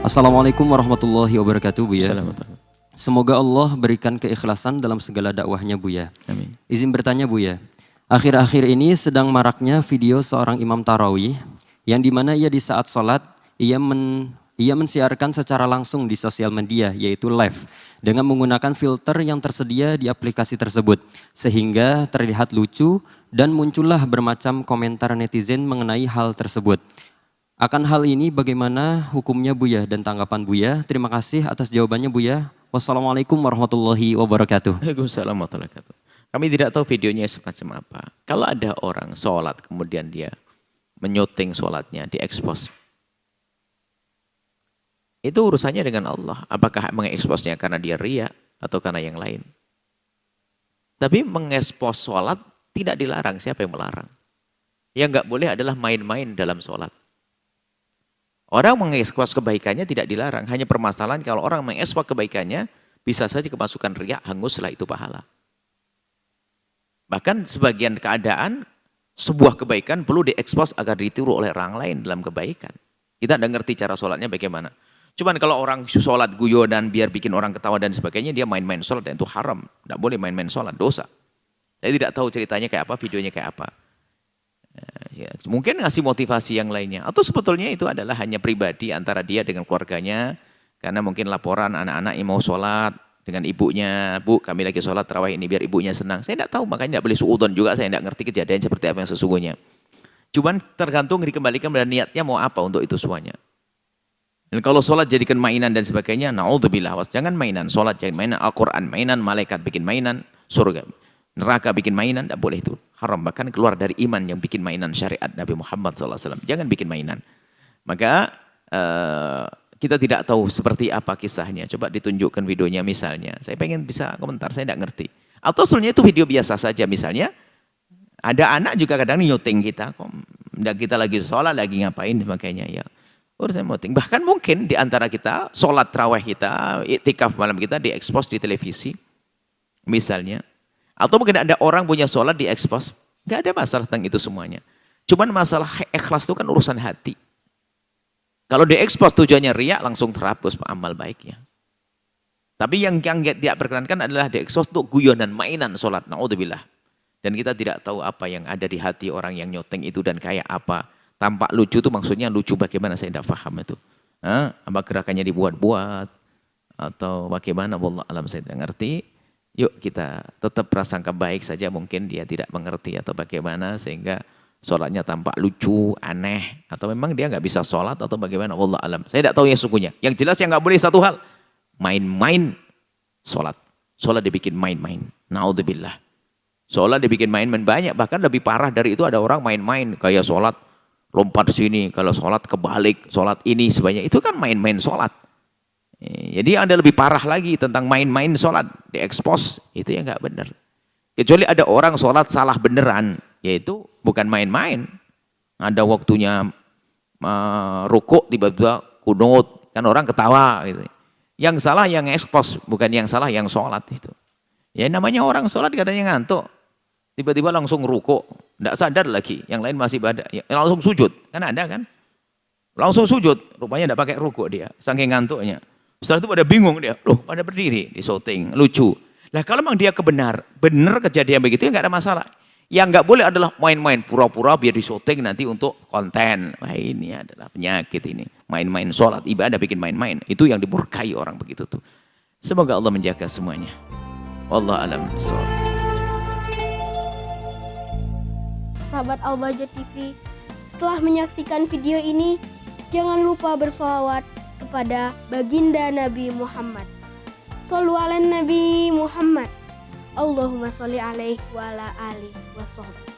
Assalamualaikum warahmatullahi wabarakatuh, Buya. Assalamualaikum. Semoga Allah berikan keikhlasan dalam segala dakwahnya, Buya. Amin. Izin bertanya, Buya. Akhir-akhir ini sedang maraknya video seorang imam tarawih yang dimana ia di saat sholat ia mensiarkan secara langsung di sosial media, yaitu live, dengan menggunakan filter yang tersedia di aplikasi tersebut, sehingga terlihat lucu dan muncullah bermacam komentar netizen mengenai hal tersebut. Akan hal ini bagaimana hukumnya, Buya, dan tanggapan Buya? Terima kasih atas jawabannya, Buya. Wassalamualaikum warahmatullahi wabarakatuh. Waalaikumsalam warahmatullahi wabarakatuh. Kami tidak tahu videonya semacam apa. Kalau ada orang sholat kemudian dia menyuting sholatnya, diekspos. Itu urusannya dengan Allah. Apakah mengeksposnya karena dia riya atau karena yang lain. Tapi mengekspos sholat tidak dilarang. Siapa yang melarang? Yang nggak boleh adalah main-main dalam sholat. Orang mengekspos kebaikannya tidak dilarang. Hanya permasalahan kalau orang mengekspos kebaikannya, bisa saja kemasukan riya, hanguslah itu pahala. Bahkan sebagian keadaan, sebuah kebaikan perlu diekspos agar ditiru oleh orang lain dalam kebaikan. Kita tidak ngerti cara sholatnya bagaimana. Cuman kalau orang sholat guyonan biar bikin orang ketawa dan sebagainya, dia main-main sholat dan itu haram. Tidak boleh main-main sholat, dosa. Saya tidak tahu ceritanya kayak apa, videonya kayak apa. Ya, mungkin ngasih motivasi yang lainnya. Atau sebetulnya itu adalah hanya pribadi antara dia dengan keluarganya. Karena mungkin laporan anak-anak yang mau sholat dengan ibunya. Bu, kami lagi sholat tarawih ini biar ibunya senang. Saya tidak tahu, makanya tidak boleh suudon juga. Saya tidak ngerti kejadian seperti apa yang sesungguhnya. Cuman tergantung dikembalikan pada niatnya mau apa untuk itu semuanya. Dan kalau sholat jadikan mainan dan sebagainya, na'udzubillah, jangan mainan. Sholat jangan mainan, Al-Quran mainan, malaikat bikin mainan, surga. Neraka bikin mainan, tidak boleh itu. Haram, bahkan keluar dari iman yang bikin mainan syariat Nabi Muhammad SAW. Jangan bikin mainan. Maka kita tidak tahu seperti apa kisahnya. Coba ditunjukkan videonya misalnya. Saya pengen bisa komentar, saya tidak ngerti. Atau sebenarnya itu video biasa saja misalnya. Ada anak juga kadang nyuting kita. Kita lagi sholat, lagi ngapain, makanya ya. Urusan nyuting. Bahkan mungkin di antara kita, sholat tarawih kita, iktikaf malam kita diekspos di televisi. Misalnya. Atau mungkin ada orang punya sholat diekspos. Nggak ada masalah tentang itu semuanya. Cuman masalah ikhlas itu kan urusan hati. Kalau diekspos tujuannya riya, langsung terhapus amal baiknya. Tapi yang tidak perkenankan adalah diekspos untuk guyonan, mainan sholat. Na'udzubillah. Dan kita tidak tahu apa yang ada di hati orang yang nyoteng itu dan kayak apa. Tampak lucu itu maksudnya lucu bagaimana, saya tidak paham itu. Apa gerakannya dibuat-buat. Atau bagaimana, wallah alam, saya tidak ngerti. Yuk kita tetap prasangka baik saja, mungkin dia tidak mengerti atau bagaimana sehingga sholatnya tampak lucu, aneh. Atau memang dia nggak bisa sholat atau bagaimana, wallah alam. Saya tidak tahu yang sesungguhnya. Yang jelas yang nggak boleh satu hal, main-main sholat. Sholat dibikin main-main. Na'udzubillah. Sholat dibikin main-main banyak. Bahkan lebih parah dari itu ada orang main-main. Kayak sholat lompat sini, kalau sholat kebalik, sholat ini sebanyak. Itu kan main-main sholat. Jadi ada lebih parah lagi tentang main-main sholat, diekspos, itu ya nggak benar. Kecuali ada orang sholat salah beneran, yaitu bukan main-main. Ada waktunya rukuk tiba-tiba kunut, kan orang ketawa gitu. Yang salah yang ekspos, bukan yang salah yang sholat itu. Ya namanya orang sholat kadang-kadang ngantuk, tiba-tiba langsung rukuk, nggak sadar lagi, yang lain masih pada, ya, langsung sujud, kan ada kan? Langsung sujud, rupanya nggak pakai rukuk dia, saking ngantuknya. Setelah itu pada bingung dia, loh pada berdiri di syuting, lucu. Nah kalau memang dia benar kejadian begitu ya nggak ada masalah. Yang nggak boleh adalah main-main pura-pura biar di syuting nanti untuk konten. Wah ini adalah penyakit ini. Main-main sholat, ibadah bikin main-main. Itu yang dimurkai orang begitu tuh. Semoga Allah menjaga semuanya. Wallahu a'lam bishawab. Sahabat Al-Bahjah TV, setelah menyaksikan video ini, jangan lupa bersolawat kepada baginda Nabi Muhammad. Shollu ala Nabi Muhammad. Allahumma sholli alaihi wa ala alihi wa sahbihi.